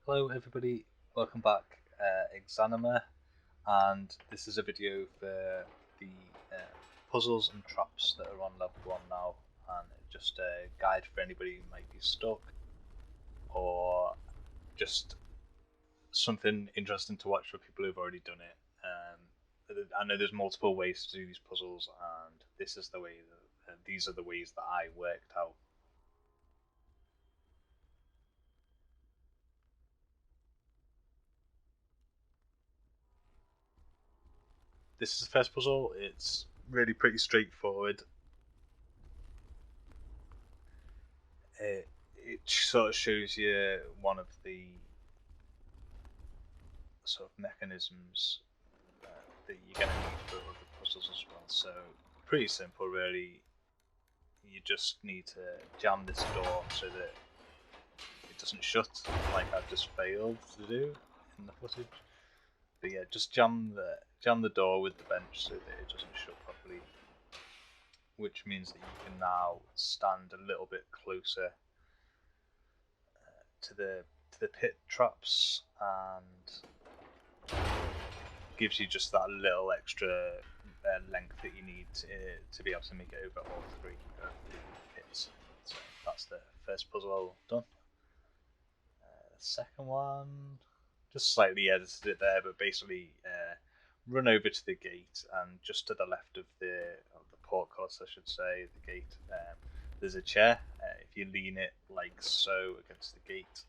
Hello everybody, welcome back, Exanima, and this is a video for the puzzles and traps that are on level 1 now, and just a guide for anybody who might be stuck, or just something interesting to watch for people who've already done it. I know there's multiple ways to do these puzzles, and this is the way these are the ways that I worked out. This is the first puzzle. It's really pretty straightforward. It sort of shows you one of the sort of mechanisms that you're going to need for other puzzles as well. So pretty simple, really. You just need to jam this door so that it doesn't shut, like I've just failed to do in the footage. But yeah, just jam the door with the bench so that it doesn't shut properly, which means that you can now stand a little bit closer to the pit traps, and gives you just that little extra length that you need to be able to make it over all three of the pits. So that's the first puzzle done. The second one, just slightly edited it there, but basically run over to the gate, and just to the left of the portcullis, I should say, the gate, there's a chair. If you lean it like so against the gate,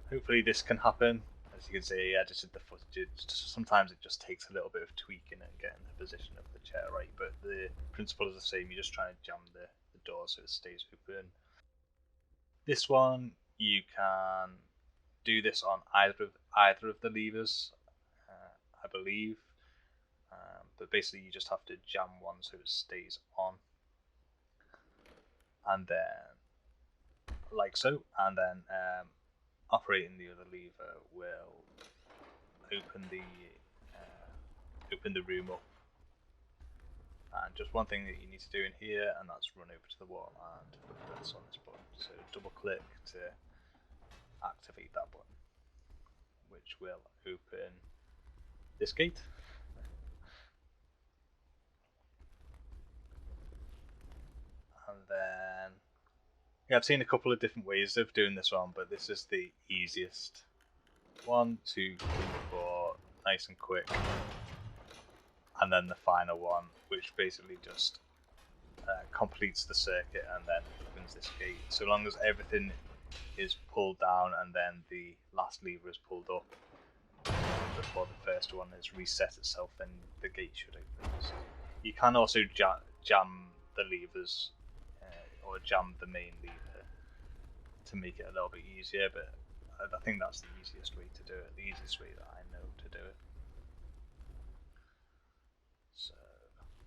hopefully this can happen. As you can see, I edited the footage. Sometimes it just takes a little bit of tweaking and getting the position of the chair right, but the principle is the same. You're just trying to jam the door so it stays open. This one, you can do this on either of the levers, I believe. But basically, you just have to jam one so it stays on, and then like so, and then operating the other lever will open the room up. And just one thing that you need to do in here, and that's run over to the wall and press on this button. So double click to activate that button, which will open this gate. And then, yeah, I've seen a couple of different ways of doing this one, but this is the easiest. 1, 2, 3, 4, nice and quick. And then the final one, which basically just completes the circuit and then opens this gate. So long as everything is pulled down and then the last lever is pulled up before the first one has reset itself, then the gate should open. So you can also jam the levers or jam the main lever to make it a little bit easier, but I think that's the easiest way to do it, the easiest way that I know to do it. So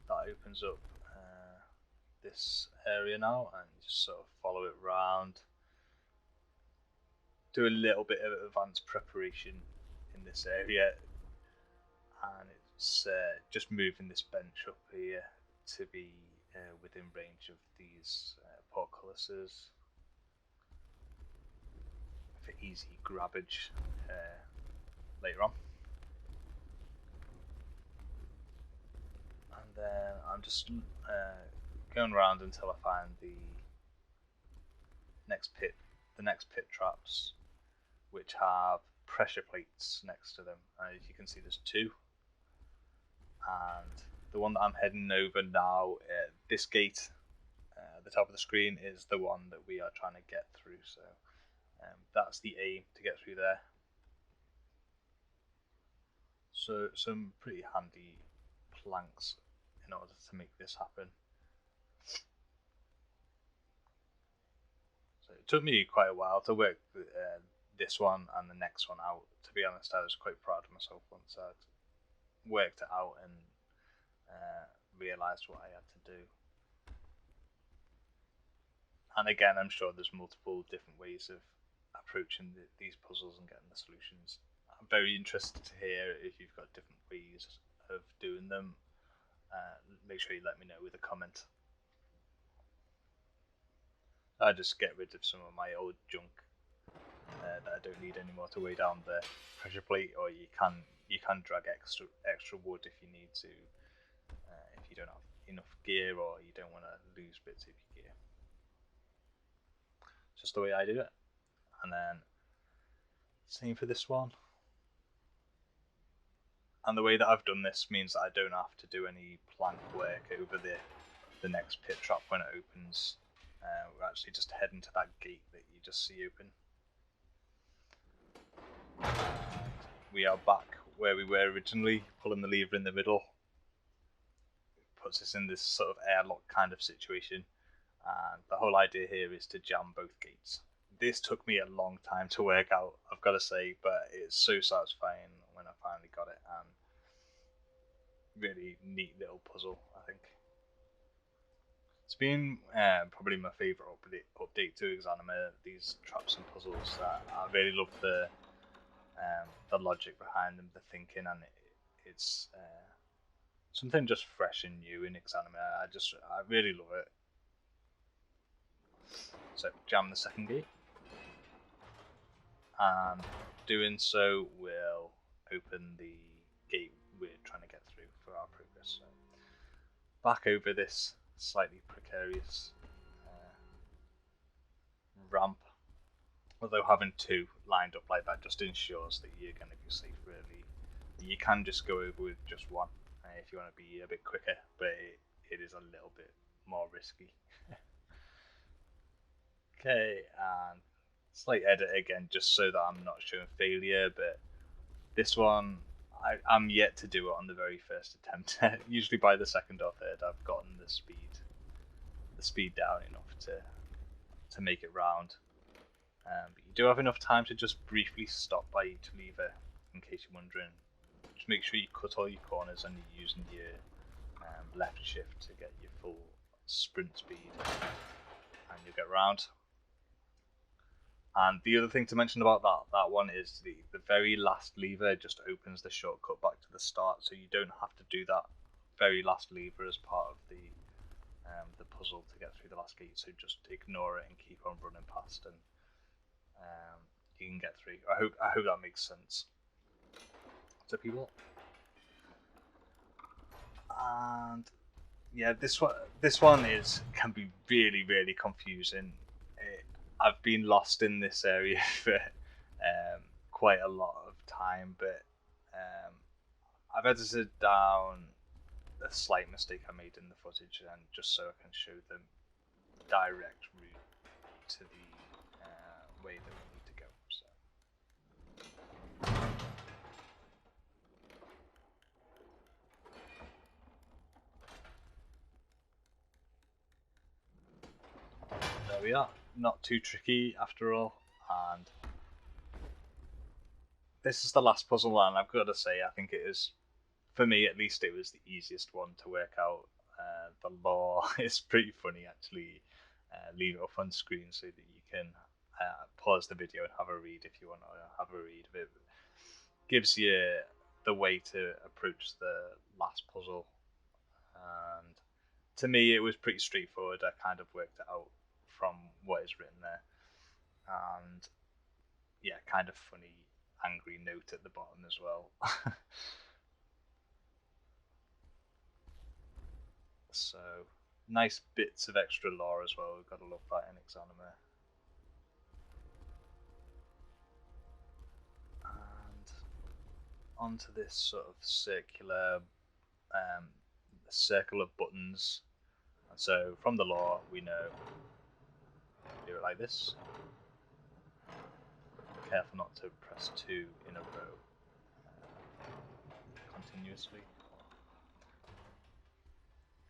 that opens up this area now, and just sort of follow it round. Do a little bit of advanced preparation in this area, and it's just moving this bench up here to be within range of these portcullises for easy grabbage later on. And then I'm just going around until I find the next pit traps, which have pressure plates next to them. And as you can see, there's two. And the one that I'm heading over now, this gate at the top of the screen, is the one that we are trying to get through. So that's the aim, to get through there. So some pretty handy planks in order to make this happen. So it took me quite a while to work this one and the next one out. To be honest, I was quite proud of myself once I'd worked it out and realised what I had to do. And again, I'm sure there's multiple different ways of approaching these puzzles and getting the solutions. I'm very interested to hear if you've got different ways of doing them. Make sure you let me know with a comment. I just get rid of some of my old junk that I don't need anymore to weigh down the pressure plate, or you can drag extra wood if you need to, if you don't have enough gear or you don't want to lose bits of your gear. It's just the way I do it. And then same for this one. And the way that I've done this means that I don't have to do any plank work over the next pit trap when it opens. We're actually just heading to that gate that you just see open. And we are back where we were originally, pulling the lever in the middle. It puts us in this sort of airlock kind of situation. And the whole idea here is to jam both gates. This took me a long time to work out, I've got to say, but it's so satisfying when I finally got it, and really neat little puzzle, I think. It's been probably my favourite update to Exanima, these traps and puzzles. I really love the logic behind them, the thinking, and it's something just fresh and new in Exanima. I really love it. So jam the second gate, and doing so will open the gate we're trying to get through for our progress. So back over this slightly precarious ramp, although having two lined up like that just ensures that you're going to be safe. Really, you can just go over with just one if you want to be a bit quicker, but it is a little bit more risky. Okay, and slight edit again just so that I'm not showing failure, but this one I'm yet to do it on the very first attempt. Usually by the second or third I've gotten the speed down enough to make it round. But you do have enough time to just briefly stop by each lever, in case you're wondering. Just make sure you cut all your corners and you're using your left shift to get your full sprint speed, and you'll get round. And the other thing to mention about that one is the very last lever just opens the shortcut back to the start, so you don't have to do that very last lever as part of the puzzle to get through the last gate. So just ignore it and keep on running past, and you can get through. I hope that makes sense to people. And yeah, this one can be really confusing. I've been lost in this area for quite a lot of time, but I've edited down a slight mistake I made in the footage, and just so I can show the direct route to the way that we need to go. So there we are. Not too tricky after all, and this is the last puzzle, and I've got to say I think it is, for me at least, it was the easiest one to work out. The law is pretty funny actually. Leave it up on screen so that you can pause the video and have a read if you want to have a read of it. Gives you the way to approach the last puzzle, and to me it was pretty straightforward. I kind of worked it out from what is written there, and yeah, kind of funny angry note at the bottom as well. So nice bits of extra lore as well. We've got to love that in Exanima. And onto this sort of circular circle of buttons. And so from the lore we know, do it like this. Careful not to press 2 in a row continuously.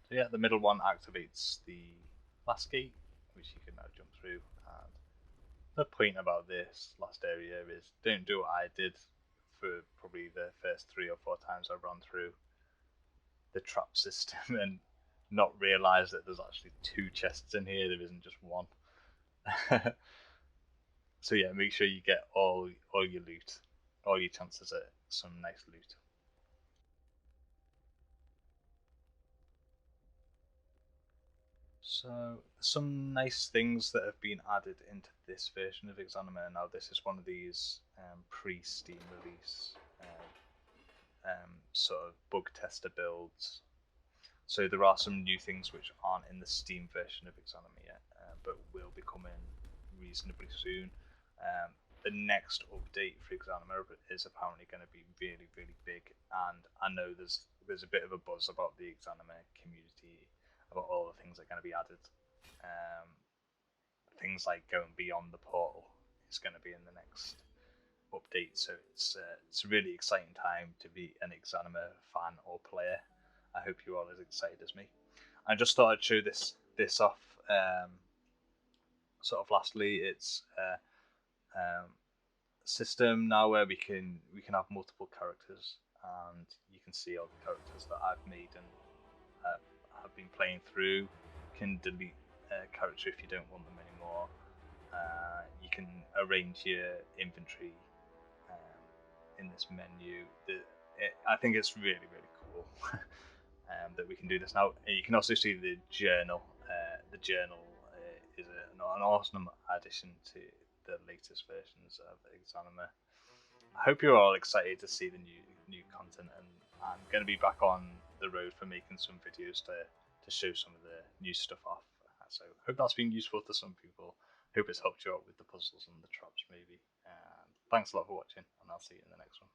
So yeah, the middle one activates the last gate, which you can now jump through. And the point about this last area is don't do what I did for probably the first 3 or 4 times I've run through the trap system and not realise that there's actually 2 chests in here, there isn't just one. So yeah, make sure you get all your loot, all your chances at some nice loot. So some nice things that have been added into this version of Exanima. Now this is one of these pre-Steam release sort of bug tester builds. So there are some new things which aren't in the Steam version of Exanima yet, but will be coming reasonably soon. The next update for Exanima is apparently going to be really, really big, and I know there's a bit of a buzz about the Exanima community about all the things that are going to be added. Um, Things like going beyond the portal is going to be in the next update, so it's a really exciting time to be an Exanima fan or player. I hope you're all as excited as me. I just thought I'd show this off. Sort of lastly, it's system now where we can have multiple characters, and you can see all the characters that I've made and have been playing through. You can delete a character if you don't want them anymore. You can arrange your inventory in this menu. I think it's really, really cool that we can do this now. You can also see the journal. The journal is an awesome addition to the latest versions of Exanima. I hope you're all excited to see the new content, and I'm going to be back on the road for making some videos to show some of the new stuff off. So I hope that's been useful to some people. Hope it's helped you out with the puzzles and the traps maybe. Thanks a lot for watching, and I'll see you in the next one.